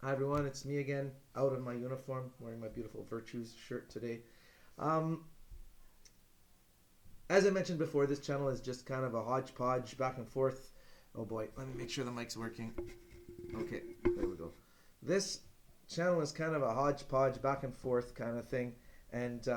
Hi everyone, it's me again, out of my uniform, wearing my beautiful Virtues shirt today. Um, as I mentioned before, this channel is just kind of a hodgepodge, back and forth. Oh boy, let me make sure the mic's working. Okay, there we go. This channel is kind of a hodgepodge, back and forth kind of thing, and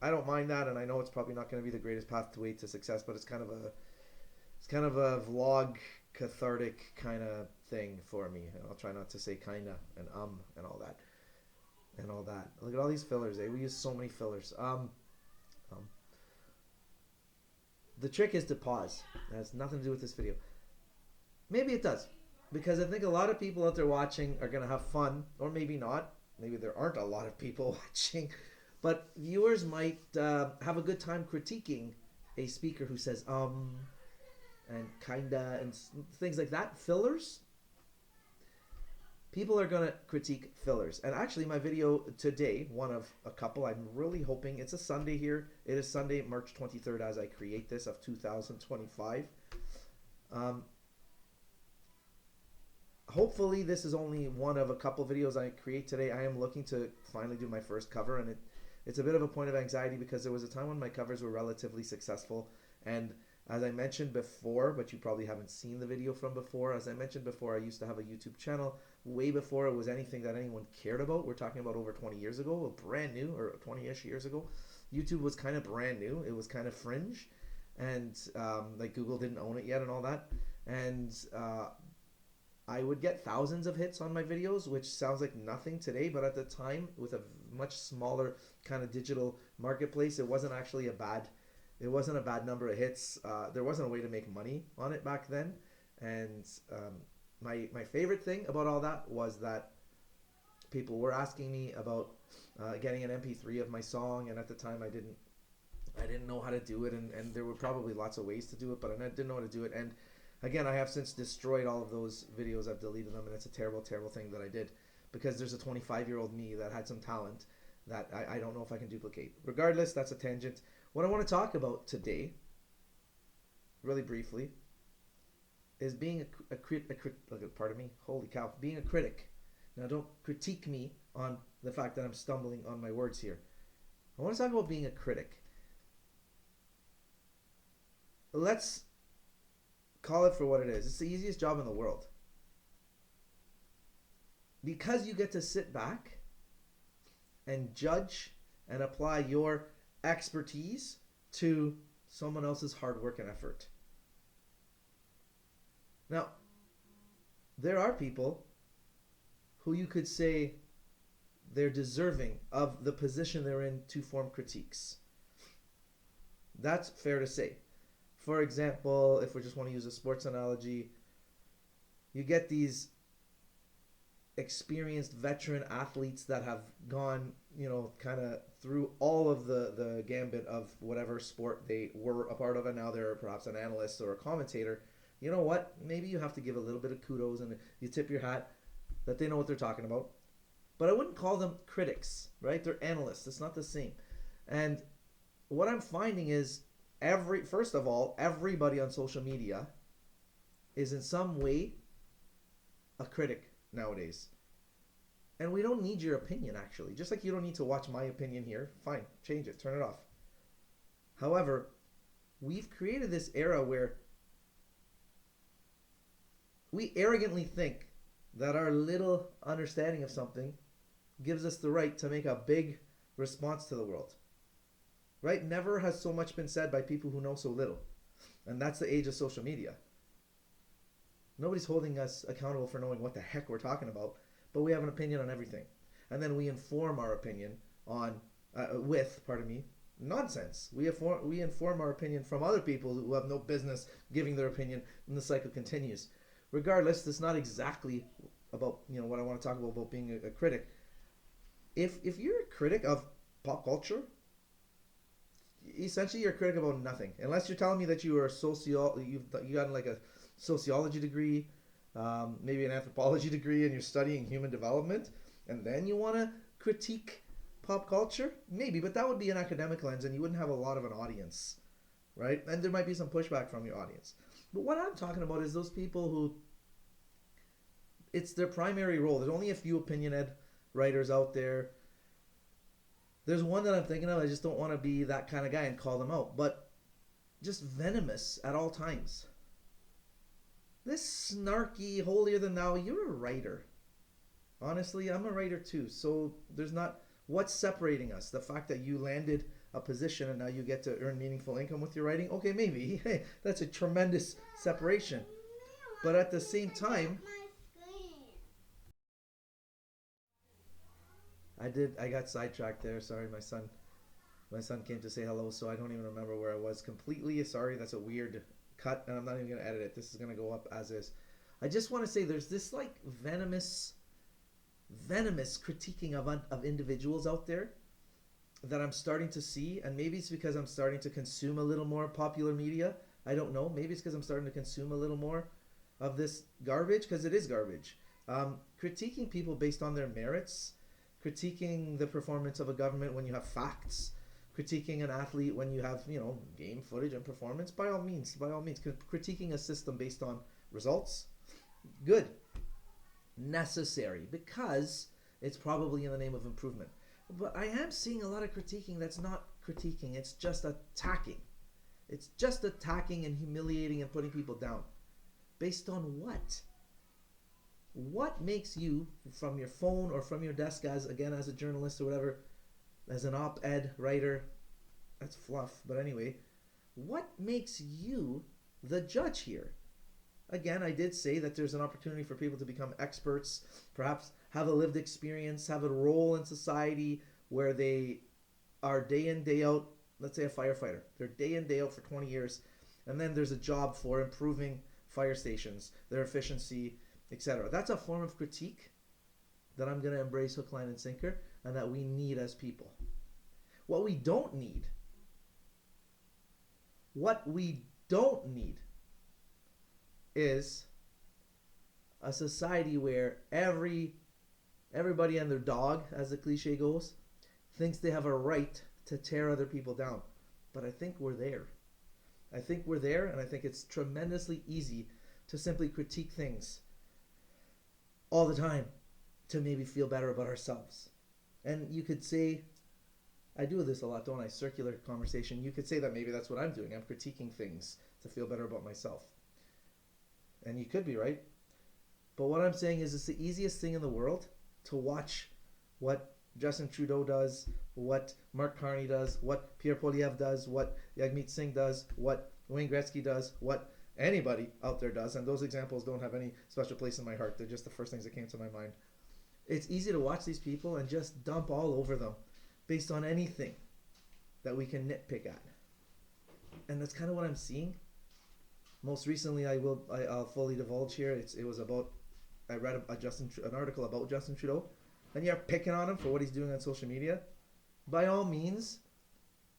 I don't mind that, and I know it's probably not going to be the greatest pathway to success, but it's kind of a vlog cathartic kind of thing for me. And I'll try not to say kinda and and all that. And all that. Look at all these fillers. We use so many fillers. Um. The trick is to pause. It has nothing to do with this video. Maybe it does, because I think a lot of people out there watching are gonna have fun, or maybe not. Maybe there aren't a lot of people watching, but viewers might have a good time critiquing a speaker who says and kinda and things like that. Fillers, people are going to critique fillers. And actually, my video today, one of a couple, I'm really hoping it's a Sunday here. It is Sunday, March 23rd, as I create this of 2025. Um, Hopefully, this is only one of a couple videos I create today. I am looking to finally do my first cover, and it's a bit of a point of anxiety because there was a time when my covers were relatively successful. And as I mentioned before, but you probably haven't seen the video from before, as I mentioned before, I used to have a YouTube channel way before it was anything that anyone cared about. We're talking about over 20 years ago, brand new, or 20-ish years ago. YouTube was kind of brand new. It was kind of fringe, and like Google didn't own it yet and all that. And I would get thousands of hits on my videos, which sounds like nothing today, but at the time, with a much smaller kind of digital marketplace, it wasn't a bad number of hits. There wasn't a way to make money on it back then, and my favorite thing about all that was that people were asking me about getting an MP3 of my song, and at the time I didn't know how to do it, and there were probably lots of ways to do it, but I didn't know how to do it. And again, I have since destroyed all of those videos. I've deleted them, and it's a terrible, terrible thing that I did, because there's a 25-year-old me that had some talent that I don't know if I can duplicate. Regardless, that's a tangent. What I want to talk about today, really briefly, is being pardon me, holy cow, being a critic. Now, don't critique me on the fact that I'm stumbling on my words here. I want to talk about being a critic. Let's call it for what it is. It's the easiest job in the world, because you get to sit back and judge and apply your expertise to someone else's hard work and effort. Now, there are people who you could say they're deserving of the position they're in to form critiques. That's fair to say. For example, if we just want to use a sports analogy, you get these experienced veteran athletes that have gone, kind of through all of the gambit of whatever sport they were a part of, and now they're perhaps an analyst or a commentator. You know what? Maybe you have to give a little bit of kudos and you tip your hat that they know what they're talking about. But I wouldn't call them critics, right? They're analysts. It's not the same. And what I'm finding is first of all, everybody on social media is in some way a critic nowadays. And we don't need your opinion, actually. Just like you don't need to watch my opinion here. Fine, change it, turn it off. However, we've created this era where we arrogantly think that our little understanding of something gives us the right to make a big response to the world. Right? Never has so much been said by people who know so little. And that's the age of social media. Nobody's holding us accountable for knowing what the heck we're talking about, but we have an opinion on everything. And then we inform our opinion with nonsense. We inform our opinion from other people who have no business giving their opinion, and the cycle continues. Regardless, that's not exactly about what I want to talk about being a critic. If you're a critic of pop culture, essentially you're a critic about nothing, unless you're telling me that you are you got like a sociology degree, maybe an anthropology degree, and you're studying human development, and then you want to critique pop culture, maybe, but that would be an academic lens, and you wouldn't have a lot of an audience, right? And there might be some pushback from your audience. But what I'm talking about is those people who it's their primary role. There's only a few opinion ed writers out there. There's one that I'm thinking of. I just don't want to be that kind of guy and call them out. But just venomous at all times. This snarky, holier than thou, you're a writer. Honestly, I'm a writer too. So there's not, what's separating us? The fact that you landed a position and now you get to earn meaningful income with your writing? Okay, maybe. Hey, that's a tremendous separation. But at the same time, I got sidetracked there. Sorry, my son came to say hello, so I don't even remember where I was completely. Sorry, that's a weird cut, and I'm not even gonna edit it. This is gonna go up as is. I just want to say there's this like venomous critiquing of individuals out there that I'm starting to see, and maybe it's because I'm starting to consume a little more popular media. I don't know. Maybe it's because I'm starting to consume a little more of this garbage, because it is garbage. Critiquing people based on their merits, critiquing the performance of a government when you have facts, critiquing an athlete when you have, game footage and performance, by all means, critiquing a system based on results, good, necessary, because it's probably in the name of improvement. But I am seeing a lot of critiquing that's not critiquing, it's just attacking. It's just attacking and humiliating and putting people down. Based on what? What makes you, from your phone or from your desk as a journalist or whatever, as an op-ed writer, that's fluff, but anyway, what makes you the judge here? Again, I did say that there's an opportunity for people to become experts, perhaps have a lived experience, have a role in society where they are day in, day out, let's say a firefighter. They're day in, day out for 20 years, and then there's a job for improving fire stations, their efficiency, etc. That's a form of critique that I'm going to embrace hook, line, and sinker, and that we need as people. What we don't need is a society where everybody and their dog, as the cliche goes, thinks they have a right to tear other people down. But I think we're there. And I think it's tremendously easy to simply critique things all the time to maybe feel better about ourselves. And you could say, I do this a lot, don't I? Circular conversation. You could say that maybe that's what I'm doing. I'm critiquing things to feel better about myself. And you could be right. But what I'm saying is it's the easiest thing in the world to watch what Justin Trudeau does, what Mark Carney does, what Pierre Poilievre does, what Jagmeet Singh does, what Wayne Gretzky does, what anybody out there does. And those examples don't have any special place in my heart. They're just the first things that came to my mind. It's easy to watch these people and just dump all over them based on anything that we can nitpick at. And that's kind of what I'm seeing. Most recently, I'll fully divulge here. I read an article about Justin Trudeau, and you're picking on him for what he's doing on social media. By all means,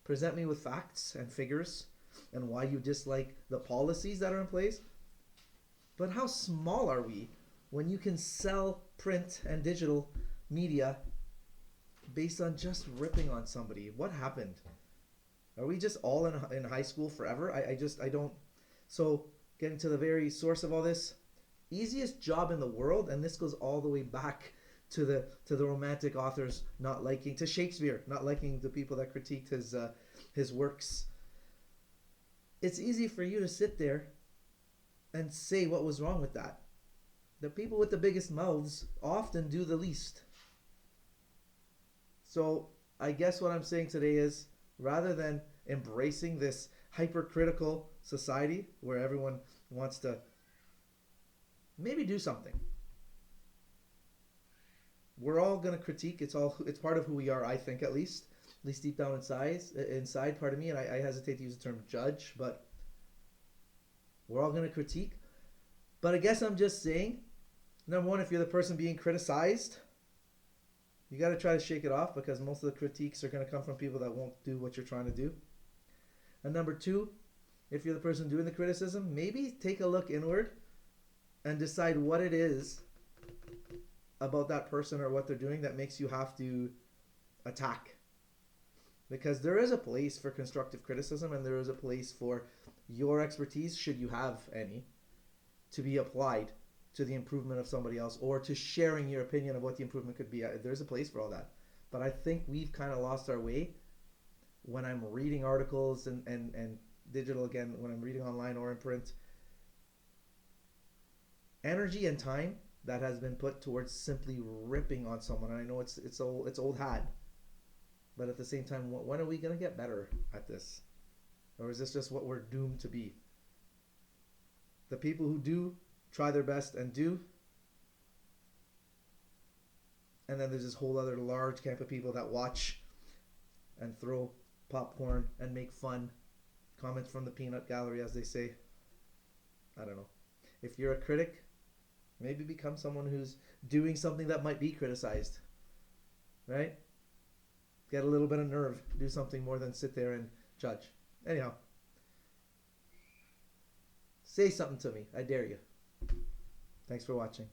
present me with facts and figures and why you dislike the policies that are in place. But how small are we when you can sell print and digital media based on just ripping on somebody? What happened? Are we just all in high school forever? I don't. So getting to the very source of all this, easiest job in the world, and this goes all the way back to the Romantic authors to Shakespeare not liking the people that critiqued his works. It's easy for you to sit there and say what was wrong with that. The people with the biggest mouths often do the least. So I guess what I'm saying today is, rather than embracing this hypercritical society where everyone wants to maybe do something, we're all going to critique. It's part of who we are, I think, at least deep down inside part of me, and I hesitate to use the term judge, but we're all going to critique. But I guess I'm just saying, number one, if you're the person being criticized, you got to try to shake it off, because most of the critiques are going to come from people that won't do what you're trying to do. And number two, if you're the person doing the criticism, maybe take a look inward and decide what it is about that person or what they're doing that makes you have to attack. Because there is a place for constructive criticism, and there is a place for your expertise, should you have any, to be applied to the improvement of somebody else or to sharing your opinion of what the improvement could be. There's a place for all that. But I think we've kind of lost our way when I'm reading articles and digital again, when I'm reading online or in print. Energy and time that has been put towards simply ripping on someone. And I know it's old hat, but at the same time, when are we going to get better at this? Or is this just what we're doomed to be? The people who do try their best and do, and then there's this whole other large camp of people that watch and throw popcorn and make fun. Comments from the peanut gallery, as they say. I don't know. If you're a critic, maybe become someone who's doing something that might be criticized. Right? Get a little bit of nerve. Do something more than sit there and judge. Anyhow. Say something to me. I dare you. Thanks for watching.